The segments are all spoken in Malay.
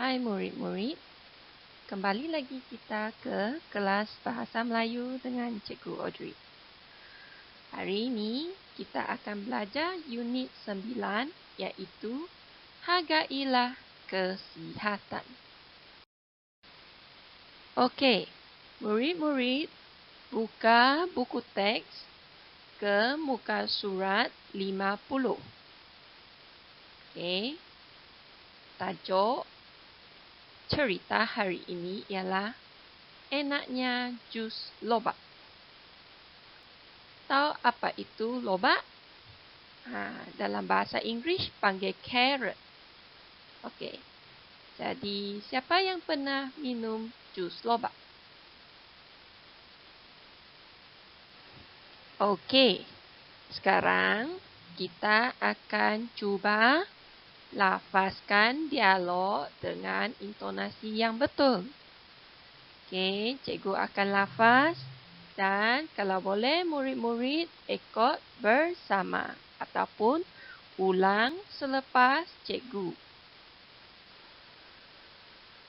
Hai murid-murid, kembali lagi kita ke kelas Bahasa Melayu dengan Cikgu Audrey. Hari ini kita akan belajar unit 9 iaitu Hargailah Kesihatan. Okey, murid-murid buka buku teks ke muka surat 50. Okey, tajuk cerita hari ini ialah enaknya jus lobak. Tahu apa itu lobak? Dalam bahasa Inggeris panggil carrot. Okey. Jadi, siapa yang pernah minum jus lobak? Okey. Sekarang kita akan cuba lafazkan dialog dengan intonasi yang betul. Okey, cikgu akan lafaz dan kalau boleh murid-murid ikut bersama ataupun ulang selepas cikgu.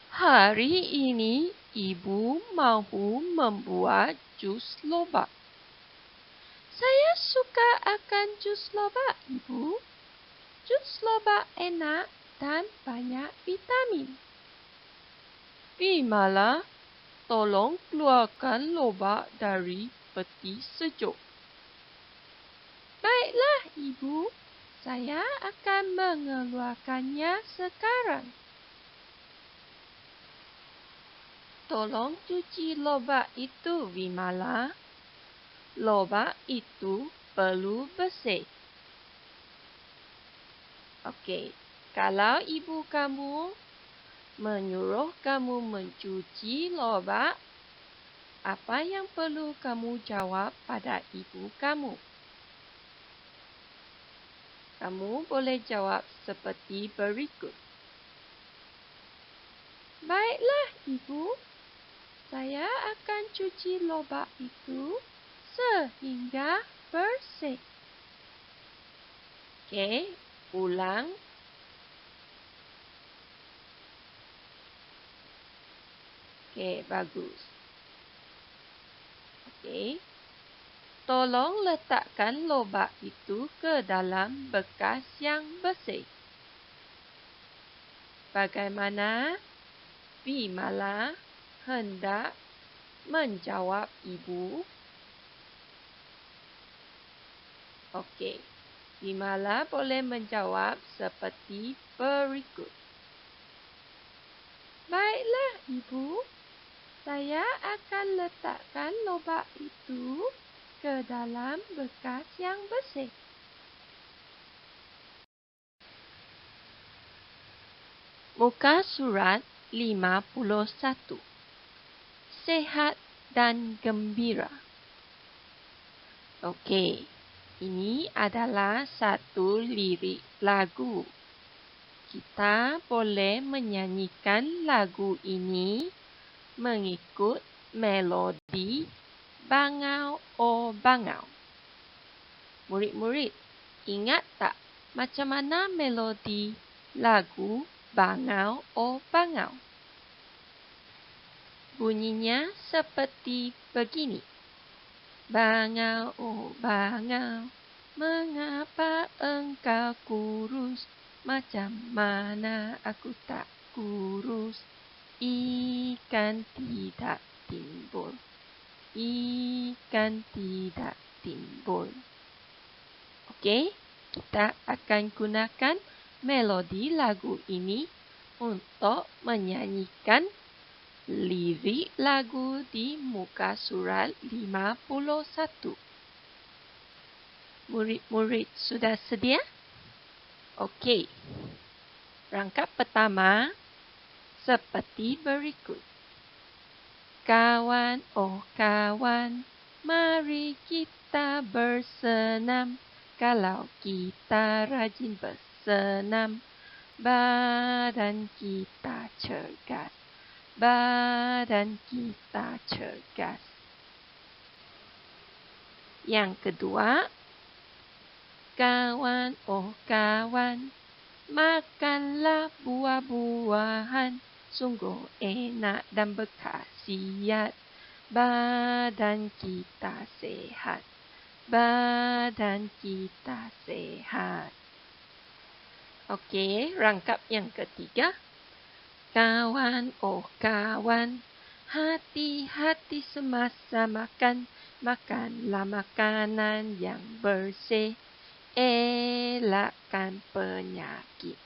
Hari ini ibu mahu membuat jus lobak. Saya suka akan jus lobak, ibu. Jus lobak enak dan banyak vitamin. Bimala, tolong keluarkan lobak dari peti sejuk. Baiklah, ibu. Saya akan mengeluarkannya sekarang. Tolong cuci lobak itu, Bimala. Lobak itu perlu bersih. Okey, kalau ibu kamu menyuruh kamu mencuci lobak, apa yang perlu kamu jawab pada ibu kamu? Kamu boleh jawab seperti berikut. Baiklah, ibu. Saya akan cuci lobak itu sehingga bersih. Okey, ulang. Okey, bagus. Okey. Tolong letakkan lobak itu ke dalam bekas yang bersih. Bagaimana Bimala hendak menjawab ibu? Okey, Bimala boleh menjawab seperti berikut. Baiklah, ibu. Saya akan letakkan lobak itu ke dalam bekas yang bersih. Muka surat 51. Sehat dan gembira. Okey, ini adalah satu lirik lagu. Kita boleh menyanyikan lagu ini mengikut melodi Bangau Oh Bangau. Murid-murid, ingat tak macam mana melodi lagu Bangau Oh Bangau? Bunyinya seperti begini. Bangau oh bangau, mengapa engkau kurus? Macam mana aku tak kurus? Ikan tidak timbul. Ikan tidak timbul. Okey, kita akan gunakan melodi lagu ini untuk menyanyikan lirik lagu di muka surat 51. Murid-murid sudah sedia? Okey. Rangkap pertama seperti berikut. Kawan, oh kawan, mari kita bersenam. Kalau kita rajin bersenam, badan kita cergas. Badan kita cergas. Yang kedua, kawan, oh kawan, Makanlah buah-buahan, sungguh enak dan berkhasiat. Badan kita sehat. Badan kita sehat. Okey, rangkap yang ketiga. Kawan, oh kawan, hati-hati semasa makan. Makanlah makanan yang bersih. Elakkan penyakit.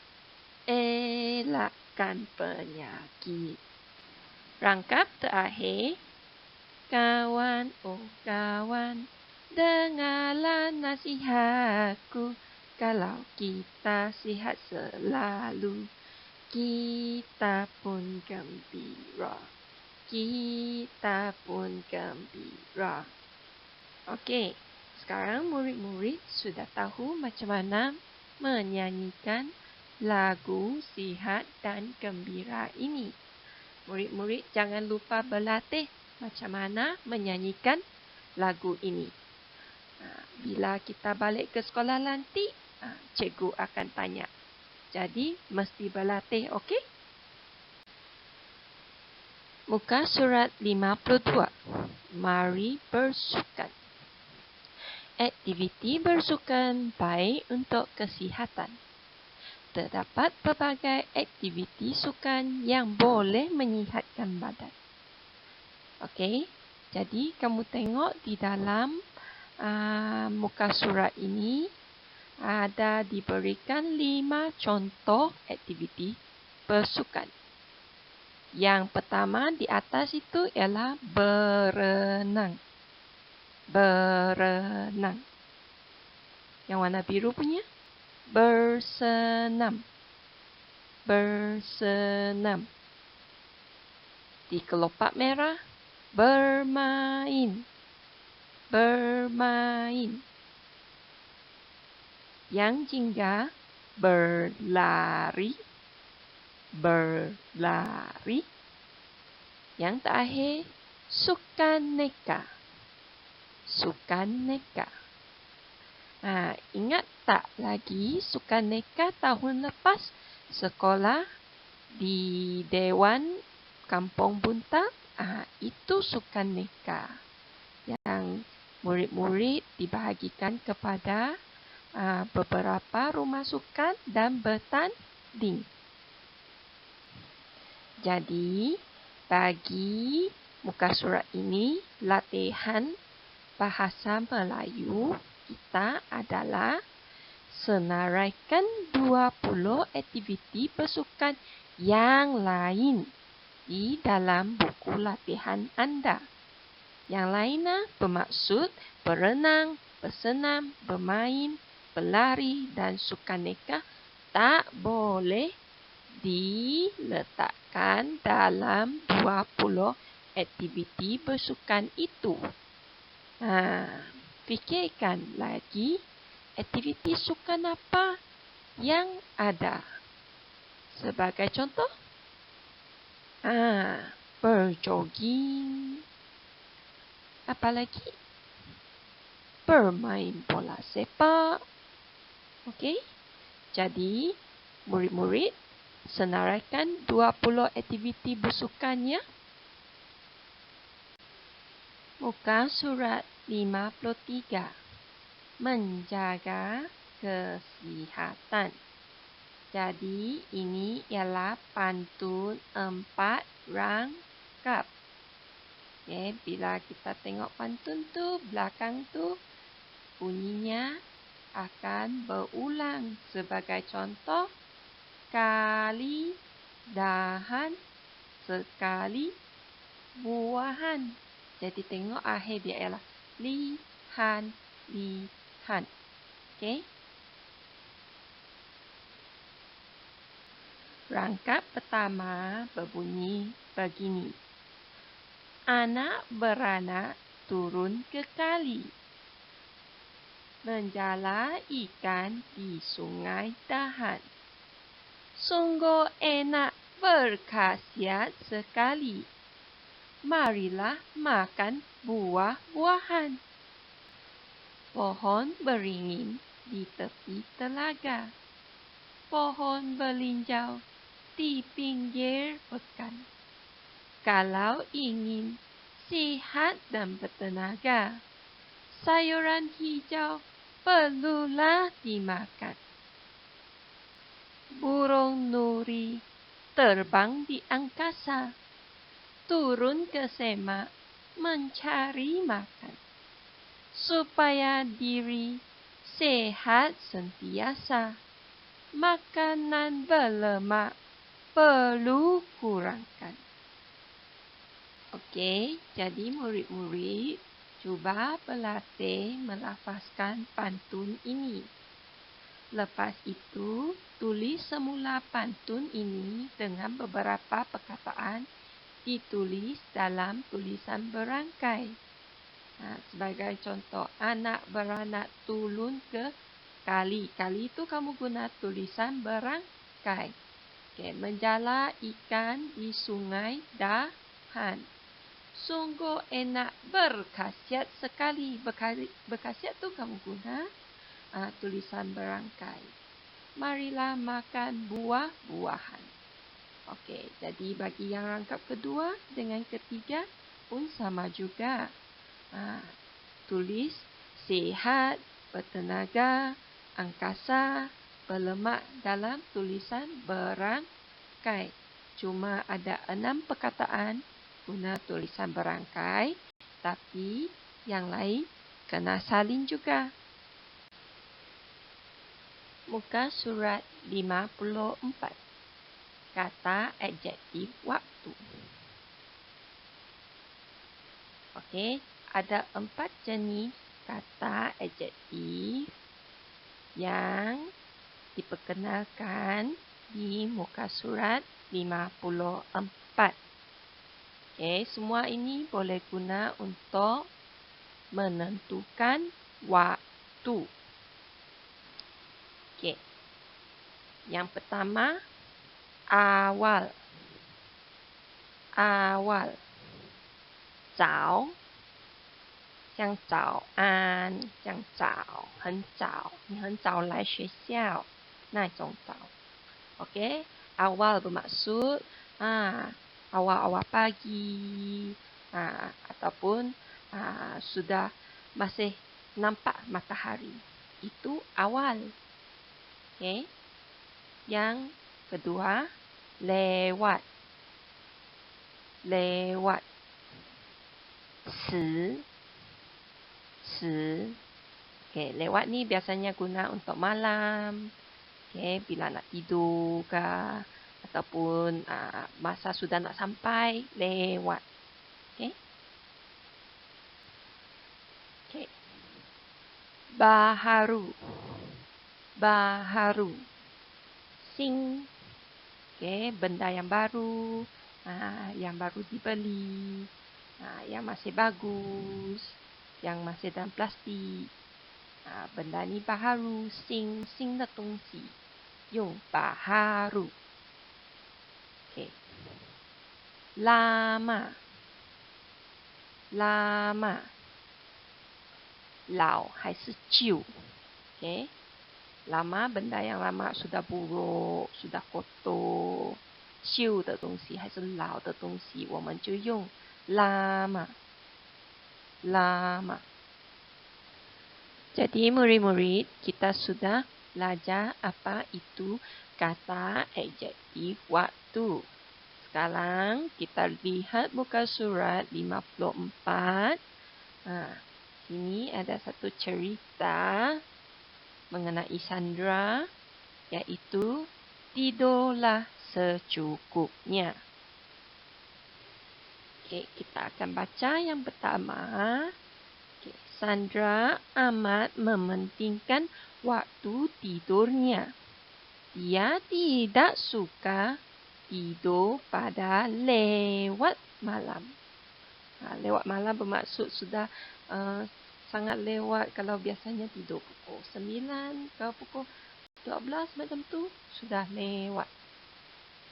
Elakkan penyakit. Rangkap terakhir. Kawan, oh kawan, dengarlah nasihatku. Kalau kita sihat selalu, kita pun gembira. Kita pun gembira. Okey, sekarang murid-murid sudah tahu macam mana menyanyikan lagu sihat dan gembira ini. Murid-murid jangan lupa berlatih macam mana menyanyikan lagu ini. Bila kita balik ke sekolah nanti, cikgu akan tanya. Jadi, mesti berlatih, okey? Muka surat 52. Mari bersukan. Aktiviti bersukan baik untuk kesihatan. Terdapat pelbagai aktiviti sukan yang boleh menyihatkan badan. Okey, jadi kamu tengok di dalam muka surat ini ada diberikan 5 contoh aktiviti bersukan. Yang pertama di atas itu ialah berenang. Berenang. Yang warna biru punya bersenam. Bersenam. Di kelopak merah bermain. Bermain. Yang jingga berlari. Berlari. Yang terakhir sukaneka. Sukaneka. Ingat tak lagi sukaneka tahun lepas sekolah di Dewan Kampung Bunta? Itu sukaneka yang murid-murid dibahagikan kepada beberapa rumah sukan dan bertanding. Jadi, bagi muka surat ini, latihan bahasa Melayu kita adalah senaraikan 20 aktiviti bersukan yang lain di dalam buku latihan anda. Yang lainnya bermaksud berenang, bersenam, bermain, berlari dan sukaneka tak boleh diletakkan dalam 20 aktiviti bersukan itu. Fikirkan lagi aktiviti sukan apa yang ada. Sebagai contoh, berjoging. Apa lagi? Bermain bola sepak. Okey? Jadi, murid-murid senaraikan 20 aktiviti bersukannya. Muka surat 53. Menjaga kesihatan. Jadi, ini ialah pantun 4 rangkap. Okay, bila kita tengok pantun tu, belakang tu, bunyinya akan berulang. Sebagai contoh, kali dahan, sekali buahan. Jadi tengok akhir dia ialah lihan, lihan. Okey. Rangkap pertama berbunyi begini. Anak beranak turun ke kali. Menjala ikan di sungai dahan. Sungguh enak, berkhasiat sekali. Marilah makan buah-buahan. Pohon beringin di tepi telaga. pohon belinjau di pinggir pekan. Kalau ingin sihat dan bertenaga, sayuran hijau perlulah dimakan. Burung nuri terbang di angkasa, turun ke semak mencari makan. Supaya diri sehat sentiasa, makanan berlemak perlu kurangkan. Okey, jadi murid-murid cuba berlatih melafazkan pantun ini. Lepas itu, tulis semula pantun ini dengan beberapa perkataan ditulis dalam tulisan berangkai. Sebagai contoh, anak beranak turun ke kali. Kali itu kamu guna tulisan berangkai. Okay. Menjala ikan di sungai Dahan. Sungguh enak, berkhasiat sekali. Berkhasiat tu kamu guna tulisan berangkai. Marilah makan buah-buahan. Okey, jadi bagi yang rangkap kedua dengan ketiga pun sama juga. Tulis sihat, bertenaga, angkasa, berlemak dalam tulisan berangkai. Cuma ada 6 perkataan guna tulisan berangkai, tapi yang lain kena salin juga. Muka surat 54. Kata adjektif waktu. Okey, ada 4 jenis kata adjektif yang diperkenalkan di muka surat 54. Okey, semua ini boleh guna untuk menentukan waktu. Okey. Yang pertama, awal. Awal. 早，像早安，像早，很早，你很早来学校，那种早。Okey, awal bermaksud awal-awal pagi, ataupun sudah masih nampak matahari. Itu awal. Okey. Yang kedua, lewat. Lewat. 时. Okey, lewat ni biasanya guna untuk malam. Okey, bila nak tidur ke ataupun masa sudah nak sampai, lewat. Okey. Okey. Baharu. Baharu. Sing. Okey, benda yang baru dibeli. Yang masih bagus, yang masih dalam plastik. Benda ni baharu, 新的东西，用baharu. Okay. Lama. Lama. 老还是旧 Okay. Lama, benda yang lama sudah buruk, sudah kotor. 旧的东西还是老的东西，我们就用 lama. Lama. Jadi murid-murid, kita sudah belajar apa itu kata adjektif waktu. Sekarang kita lihat muka surat 54. Sini ada satu cerita mengenai Sandra, iaitu tidurlah secukupnya. Okay, kita akan baca yang pertama. Okay, Sandra amat mementingkan waktu tidurnya. Dia tidak suka tidur pada lewat malam. Lewat malam bermaksud sudah sangat lewat. Kalau biasanya tidur pukul 9 ke pukul 12 macam tu, sudah lewat.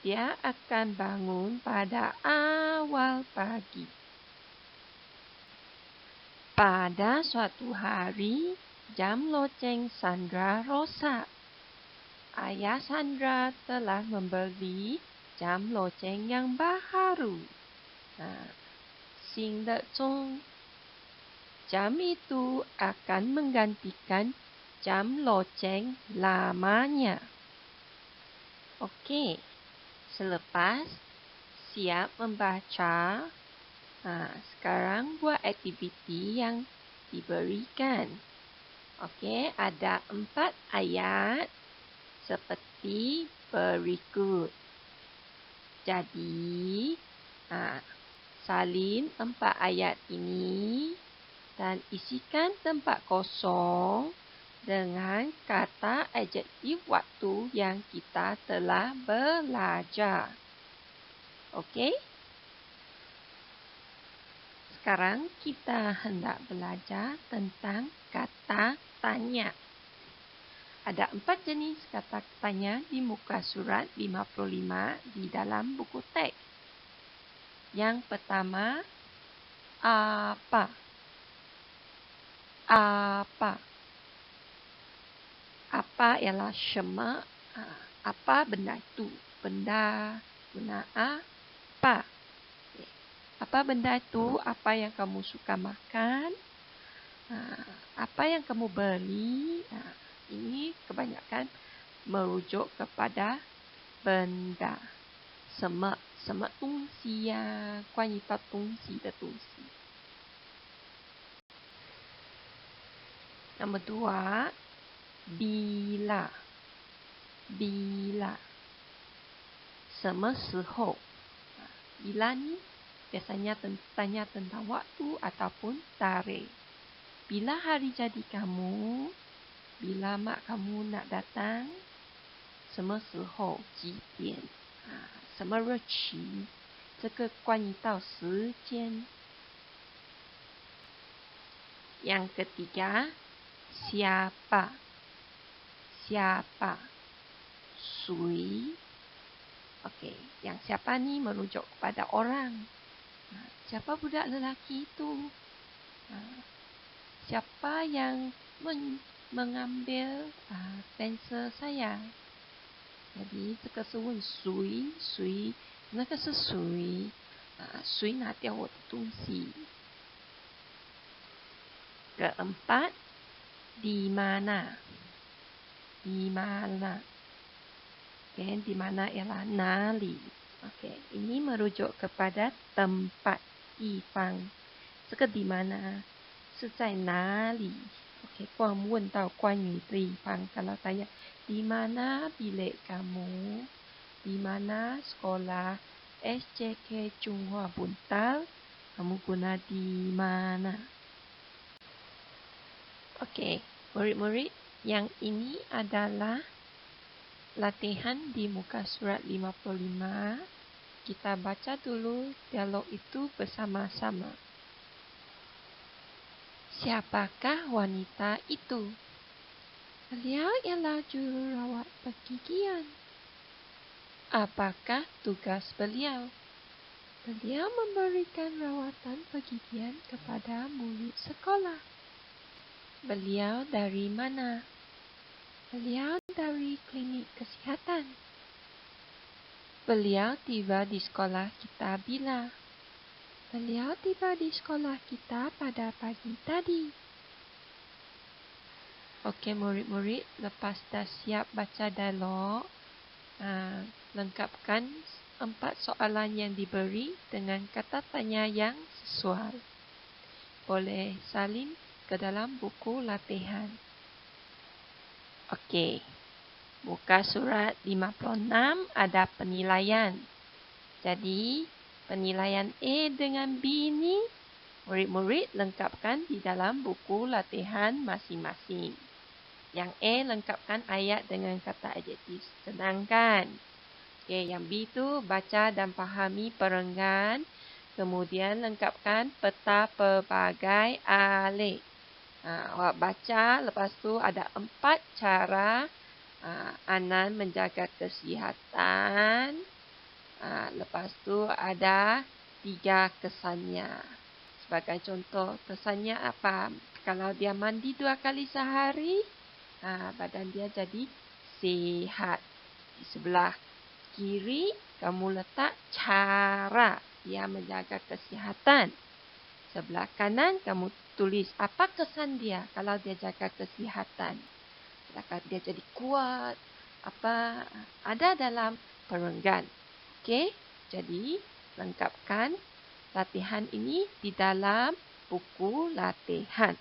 Dia akan bangun pada awal pagi. Pada suatu hari, jam loceng Sandra rosak. Ayah Sandra telah membeli jam loceng yang baru. Xing de zong. Jam itu akan menggantikan jam loceng lamanya. Okey. Selepas siap membaca, sekarang buat aktiviti yang diberikan. Okey, ada 4 ayat seperti berikut. Jadi, salin 4 ayat ini dan isikan tempat kosong dengan kata adjektif waktu yang kita telah belajar. Okey? Sekarang kita hendak belajar tentang kata tanya. Ada 4 jenis kata tanya di muka surat 55 di dalam buku teks. Yang pertama, apa? Apa? Apa ialah shema? Apa benda itu? Benda guna apa? Apa benda itu? Apa yang kamu suka makan? Apa yang kamu beli? Ini kebanyakan merujuk kepada benda. 什么东西呀？关于到东西的东西。Nombor 2, bila. Bila. 什么时候？ Bila ni biasanya tanya tentang waktu ataupun tarikh. Bila hari jadi kamu? Bila mak kamu nak datang? 什么时候？几点？什么日期？这个关于到时间。Yang ketiga, siapa? Siapa? Sui. Okey, yang siapa ni merujuk kepada orang. Siapa budak lelaki itu? Siapa yang mengambil pensel saya? Jadi, 这个是问谁？谁？那个是谁？谁拿掉我的东西？ Keempat, di mana? Di mana? Okay, di mana ialah nali. Okay, ini merujuk kepada tempat. 地方。这个 di mana 是在哪里？ Okay, 光问到关于地方。Kalau tanya, di mana bilik kamu? Di mana sekolah SJK Chunghua Buntal? Kamu guna di mana? Okey, murid-murid, yang ini adalah latihan di muka surat 55. Kita baca dulu dialog itu bersama-sama. Siapakah wanita itu? Beliau ialah jururawat pergigian. Apakah tugas beliau? Beliau memberikan rawatan pergigian kepada murid sekolah. Beliau dari mana? Beliau dari klinik kesihatan. Beliau tiba di sekolah kita bila? Beliau tiba di sekolah kita pada pagi tadi. Okey murid-murid, lepas dah siap baca dialog, lengkapkan 4 soalan yang diberi dengan kata tanya yang sesuai. Boleh salin ke dalam buku latihan. Okey. Muka surat 56 ada penilaian. Jadi, penilaian A dengan B ini murid-murid lengkapkan di dalam buku latihan masing-masing. Yang A lengkapkan ayat dengan kata adjektif. Sedangkan yang B itu baca dan fahami perenggan. Kemudian lengkapkan peta pelbagai alik. Awak baca, lepas tu ada 4 cara Anan menjaga kesihatan. Lepas tu ada 3 kesannya. Sebagai contoh, kesannya apa? Kalau dia mandi 2 kali sehari, badan dia jadi sehat. Di sebelah kiri kamu letak cara dia menjaga kesihatan. Sebelah kanan kamu tulis apa kesan dia kalau dia jaga kesihatan. Apakah dia jadi kuat? Apa ada dalam perenggan. Okey, jadi lengkapkan latihan ini di dalam buku latihan.